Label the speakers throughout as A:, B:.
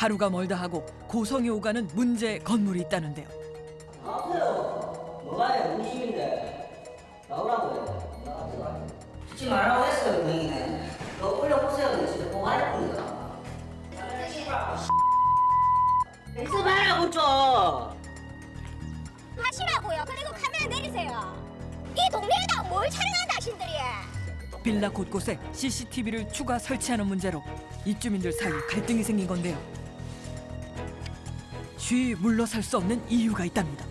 A: 하루가 멀다 하고 고성이 오가는 문제 건물이 있다는데요.
B: 나오세요. 뭐가요? 음식인데. 나오라고요. 나가세요. 듣지 말라고 했어요, 형이네. 너 올려보세요. 진짜 뭐할 겁니다. 엑스 말라고 좀.
C: 하시라고요. 그리고 카메라 내리세요. 이 동네에다 뭘 촬영한다 당신들이.
A: 빌라 곳곳에 CCTV를 추가 설치하는 문제로 입주민들 사이에 갈등이 생긴 건데요. 쉬 물러설 수 없는 이유가 있답니다.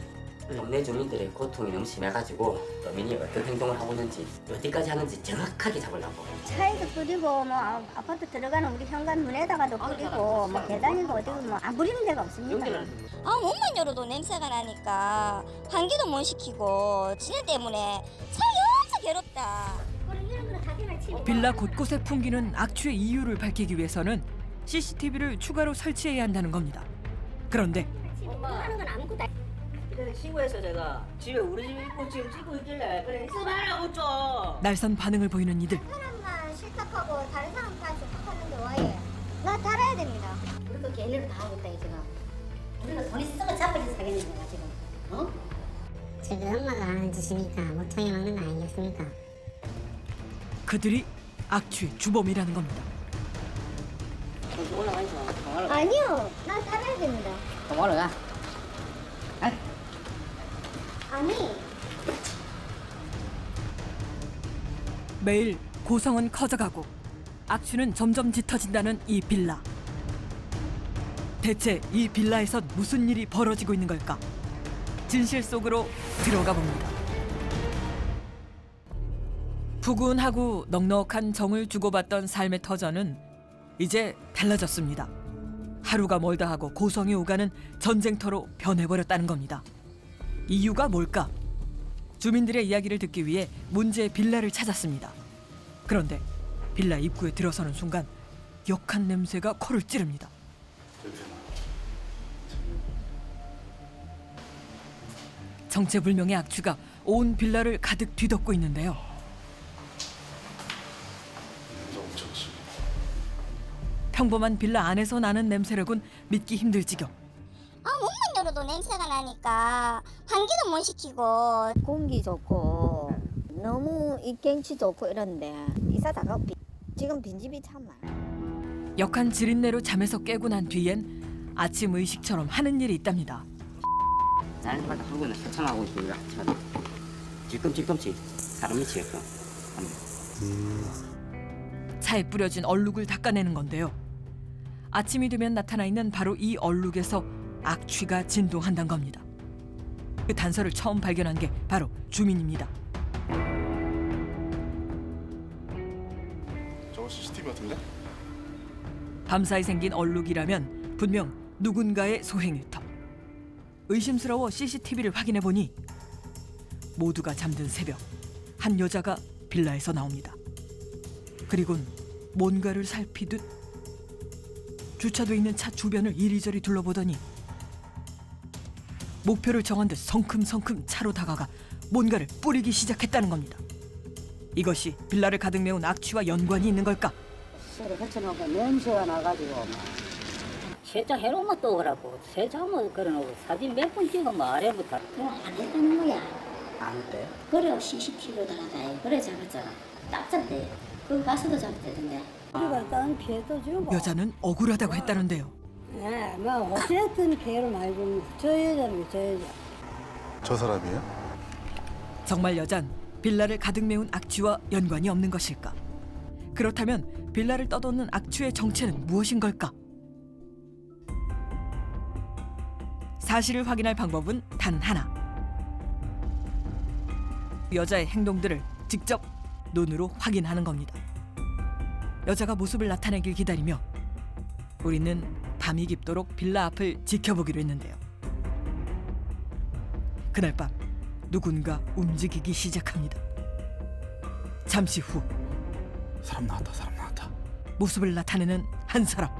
D: 동네 주민들의 고통이 너무 심해가지고 범인이 어떤 행동을 하고 있는지 어디까지 하는지 정확하게 잡으려고.
C: 차에도 뿌리고 뭐 아파트 들어가는 우리 현관 문에다가도 뿌리고 뭐 계단이고 어디고 뭐 안 뿌리는 데가 없습니다.
E: 문만 열어도 냄새가 나니까 환기도 못 시키고 지네 때문에 살이 엄청 괴롭다.
A: 빌라 곳곳에 풍기는 악취의 이유를 밝히기 위해서는 CCTV를 추가로 설치해야 한다는 겁니다. 그런데
C: 하는 건 아무것도
B: 그래서 신고해서 제가 집에 우리 집 입고 지금 찍고 있길래 그래 엑스 말라고 좀.
A: 날선 반응을 보이는 이들.
C: 사람만 실탁하고 다른 사람까지 실탁하는데 왜? 나 달아야 됩니다. 우리도 개인으로 다 하고 있다 지금. 우리가 돈이 썩어 잡아서 사겠는 거야 지금. 어?
F: 저희 엄마가 하는 짓이니까 못하게 막는 거 아니겠습니까?
A: 그들이 악취의 주범이라는 겁니다.
C: 아니요, 난 달아야 됩니다.
B: 올라가.
C: 아니.
A: 매일 고성은 커져가고 악취는 점점 짙어진다는 이 빌라. 대체 이 빌라에선 무슨 일이 벌어지고 있는 걸까? 진실 속으로 들어가 봅니다. 푸근하고 넉넉한 정을 주고받던 삶의 터전은 이제 달라졌습니다. 하루가 멀다 하고 고성이 오가는 전쟁터로 변해버렸다는 겁니다. 이유가 뭘까? 주민들의 이야기를 듣기 위해 문제의 빌라를 찾았습니다. 그런데 빌라 입구에 들어서는 순간 역한 냄새가 코를 찌릅니다. 정체불명의 악취가 온 빌라를 가득 뒤덮고 있는데요. 평범한 빌라 안에서 나는 냄새라곤 믿기 힘들 지경.
E: 문만 열어도 냄새가 나니까 환기도 못 시키고
G: 공기 좋고 너무 이 경치 좋고 이런데 이사 다 가고 지금 빈집이 참 많아.
A: 역한 지린내로 잠에서 깨고 난 뒤엔 아침 의식처럼 하는 일이 있답니다.
D: 자연바다 하고는 세참하고 있고 이거 하지만 뒤꿈치 사람 미치겠고.
A: 차에 뿌려진 얼룩을 닦아내는 건데요. 아침이 되면 나타나 있는 바로 이 얼룩에서 악취가 진동한다는 겁니다. 그 단서를 처음 발견한 게 바로 주민입니다.
H: 저거 CCTV 같은데?
A: 밤사이 생긴 얼룩이라면 분명 누군가의 소행일 터. 의심스러워 CCTV를 확인해 보니 모두가 잠든 새벽 한 여자가 빌라에서 나옵니다. 그리곤 뭔가를 살피듯 주차돼 있는 차 주변을 이리저리 둘러보더니 목표를 정한 듯 성큼성큼 차로 다가가 뭔가를 뿌리기 시작했다는 겁니다. 이것이 빌라를 가득 메운 악취와 연관이 있는 걸까?
B: 새로 헤쳐놓고 냄새가 나가지고 막 세차 해놓은 것도 그렇고 세차만 걸어놓고 사진 몇 번 찍으면 아래부터
C: 그거 안 했다는 거야.
B: 안 돼.
C: 그래 CCTV로 달아다니. 그래 잡았잖아. 딱 잡대. 그 가서도 잡대던데.
G: 우리가 다른 피해도 주고.
A: 여자는 억울하다고 했다는데요.
G: 네, 뭐 어쨌든 피해를 많이 준 저 여자는 저 여자.
H: 저 사람이에요?
A: 정말 여잔 빌라를 가득 메운 악취와 연관이 없는 것일까? 그렇다면 빌라를 떠도는 악취의 정체는 무엇인 걸까? 사실을 확인할 방법은 단 하나. 여자의 행동들을 직접 눈으로 확인하는 겁니다. 여자가 모습을 나타내길 기다리며 우리는 밤이 깊도록 빌라 앞을 지켜보기로 했는데요. 그날 밤 누군가 움직이기 시작합니다. 잠시 후
H: 사람 나왔다.
A: 모습을 나타내는 한 사람.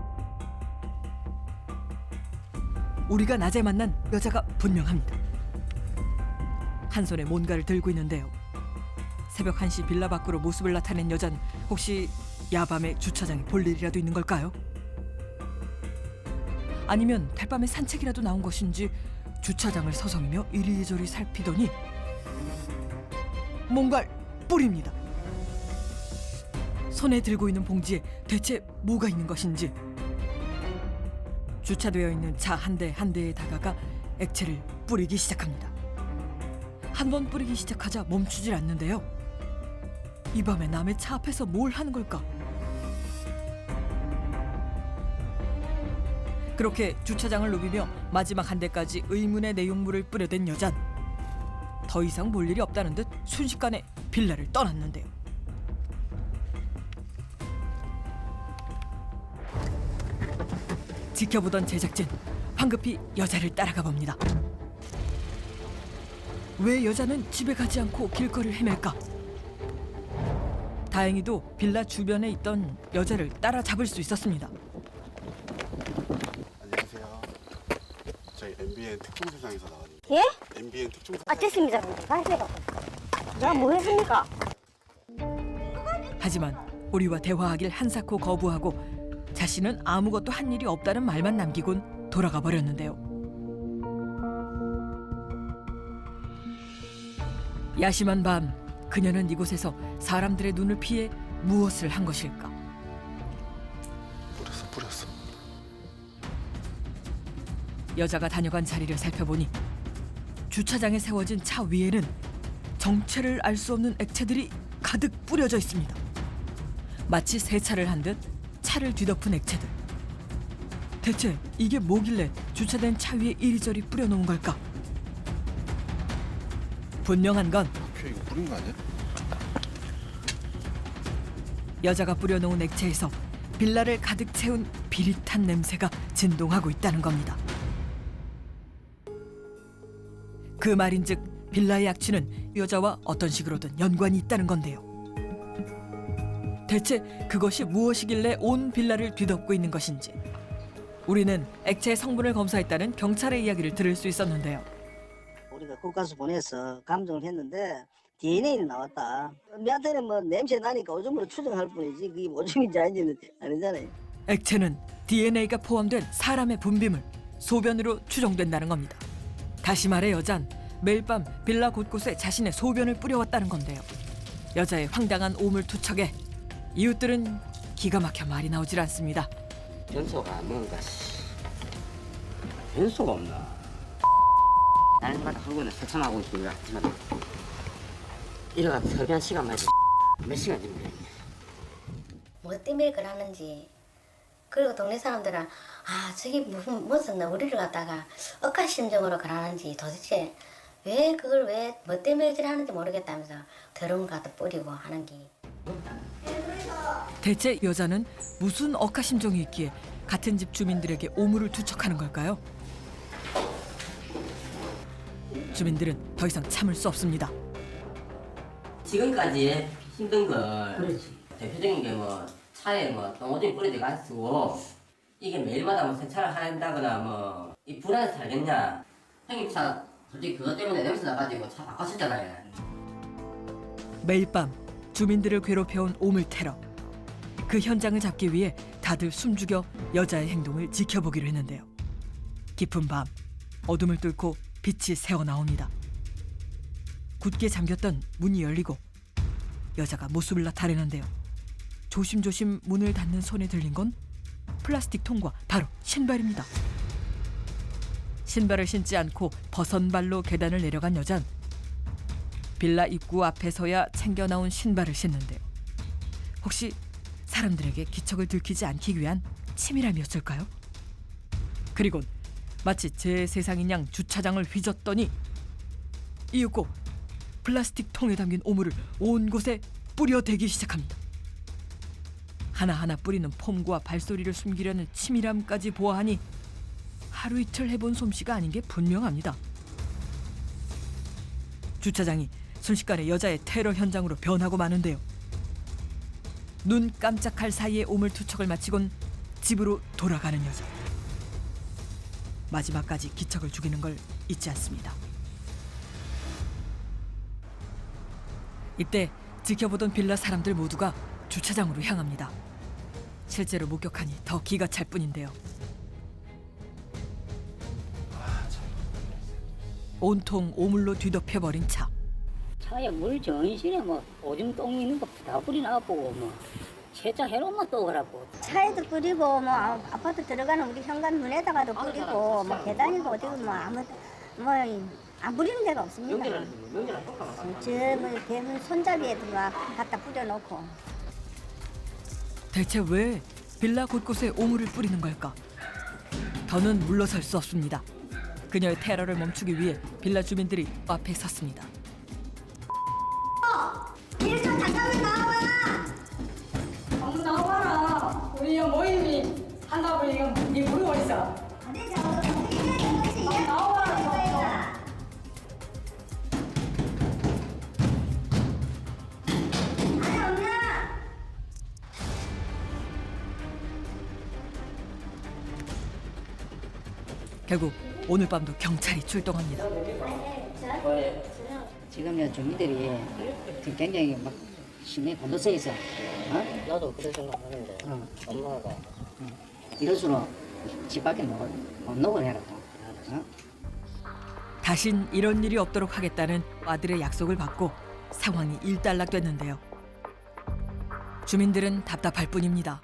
A: 우리가 낮에 만난 여자가 분명합니다. 한 손에 뭔가를 들고 있는데요. 새벽 1시 빌라 밖으로 모습을 나타낸 여자는 혹시 야밤에 주차장에 볼 일이라도 있는 걸까요? 아니면 달밤에 산책이라도 나온 것인지 주차장을 서성이며 이리저리 살피더니 뭔가를 뿌립니다. 손에 들고 있는 봉지에 대체 뭐가 있는 것인지 주차되어 있는 차 한 대 한 대에 다가가 액체를 뿌리기 시작합니다. 한 번 뿌리기 시작하자 멈추질 않는데요. 이 밤에 남의 차 앞에서 뭘 하는 걸까? 그렇게 주차장을 누비며 마지막 한 대까지 의문의 내용물을 뿌려댄 여잔. 더 이상 볼 일이 없다는 듯 순식간에 빌라를 떠났는데요. 지켜보던 제작진, 황급히 여자를 따라가 봅니다. 왜 여자는 집에 가지 않고 길거리를 헤맬까? 다행히도 빌라 주변에 있던 여자를 따라잡을 수 있었습니다.
H: 안녕하세요. 저희 MBN 특종세상에서 나왔는데.
C: 예?
H: MBN 특종세상.
C: 아 됐습니다. 가세요. 제가 뭐 했습니까?
A: 하지만 우리와 대화하길 한사코 거부하고 자신은 아무것도 한 일이 없다는 말만 남기곤 돌아가 버렸는데요. 야심한 밤, 그녀는 이곳에서 사람들의 눈을 피해 무엇을 한 것일까?
H: 뿌렸어.
A: 여자가 다녀간 자리를 살펴보니 주차장에 세워진 차 위에는 정체를 알 수 없는 액체들이 가득 뿌려져 있습니다. 마치 세차를 한 듯 차를 뒤덮은 액체들. 대체 이게 뭐길래 주차된 차 위에 이리저리 뿌려놓은 걸까? 분명한 건
H: 표 이거 뿌린 거 아니야?
A: 여자가 뿌려놓은 액체에서 빌라를 가득 채운 비릿한 냄새가 진동하고 있다는 겁니다. 그 말인즉 빌라의 악취는 여자와 어떤 식으로든 연관이 있다는 건데요. 대체 그것이 무엇이길래 온 빌라를 뒤덮고 있는 것인지 우리는 액체의 성분을 검사했다는 경찰의 이야기를 들을 수 있었는데요.
B: 우리가 국가수 보내서 감정을 했는데 DNA는 나왔다. 우리한테는 뭐 냄새 나니까 오줌으로 추정할 뿐이지 그게 오줌인지 아닌지는 아니잖아요.
A: 액체는 DNA가 포함된 사람의 분비물, 소변으로 추정된다는 겁니다. 다시 말해 여잔 매일 밤 빌라 곳곳에 자신의 소변을 뿌려왔다는 건데요. 여자의 황당한 오물 투척에 이웃들은 기가 막혀 말이 나오질 않습니다.
D: 변소가 뭔가 변소가 없나? 날마다 하고는 세참하고 있는 것 같지만 이래가 섭외한 시간만 해도 몇 시간인지 모르겠네.
C: 뭐 때문에 그러는지. 그리고 동네 사람들은 저게 무슨 우리를 갖다가 억하심정으로 그러는지 도대체 왜 그걸 왜 뭐 때문에 그러는지 모르겠다면서 더러운 거 갖다 뿌리고 하는 게.
A: 대체 여자는 무슨 억하심정이 있기에 같은 집 주민들에게 오물을 투척하는 걸까요? 주민들은 더 이상 참을 수 없습니다.
D: 지금까지 힘든 걸
B: 그렇지.
D: 대표적인 게 뭐 차에 뭐 똥오줌 뿌려대가 쓰고 이게 매일마다 뭐 세차를 한다거나 뭐 이 불안해서 살겠냐. 형님 차 솔직히 그것 때문에 냄새 나가지고 차 바꿨었잖아요.
A: 매일 밤 주민들을 괴롭혀온 오물 테러. 그 현장을 잡기 위해 다들 숨죽여 여자의 행동을 지켜보기로 했는데요. 깊은 밤 어둠을 뚫고 빛이 새어나옵니다. 굳게 잠겼던 문이 열리고 여자가 모습을 나타내는데요. 조심조심 문을 닫는 손에 들린 건 플라스틱 통과 바로 신발입니다. 신발을 신지 않고 벗은 발로 계단을 내려간 여잔 빌라 입구 앞에서야 챙겨 나온 신발을 신는데요. 혹시 사람들에게 기척을 들키지 않기 위한 치밀함이었을까요? 그리곤 마치 제 세상인 양 주차장을 휘젓더니 이윽고 플라스틱 통에 담긴 오물을 온 곳에 뿌려대기 시작합니다. 하나하나 뿌리는 폼과 발소리를 숨기려는 치밀함까지 보아하니 하루 이틀 해본 솜씨가 아닌 게 분명합니다. 주차장이 순식간에 여자의 테러 현장으로 변하고 마는데요. 눈 깜짝할 사이에 오물 투척을 마치곤 집으로 돌아가는 여자. 마지막까지 기척을 죽이는 걸 잊지 않습니다. 이때 지켜보던 빌라 사람들 모두가 주차장으로 향합니다. 실제로 목격하니 더 기가 찰 뿐인데요. 온통 오물로 뒤덮여버린 차.
I: 차에 물 전신에 뭐 오줌 똥 있는 거 다 뿌리나보고 뭐 세차 해놓으면 또 그러고.
F: 차에도 뿌리고 뭐 아파트 들어가는 우리 현관문에다가도 뿌리고 뭐 계단에도 어디고 뭐 아무 뭐안 뿌리는 데가 없습니다. 저뭐 대문 손잡이에도 막 갖다 뿌려놓고.
A: 대체 왜 빌라 곳곳에 오물을 뿌리는 걸까? 더는 물러설 수 없습니다. 그녀의 테러를 멈추기 위해 빌라 주민들이 앞에 섰습니다.
I: 나와라. 우리 모임이 한다고 이거 네 물이 어딨어? 나와라.
A: 결국 오늘 밤도 경찰이 출동합니다.
I: 지금 주민들이 지금 굉장히 막 심히 곤두서 있어. 어?
D: 나도 그런 생각하는데 엄마가
I: 이럴수록 집 밖에 못 나가게 해라. 어?
A: 다신 이런 일이 없도록 하겠다는 아들의 약속을 받고 상황이 일단락됐는데요. 주민들은 답답할 뿐입니다.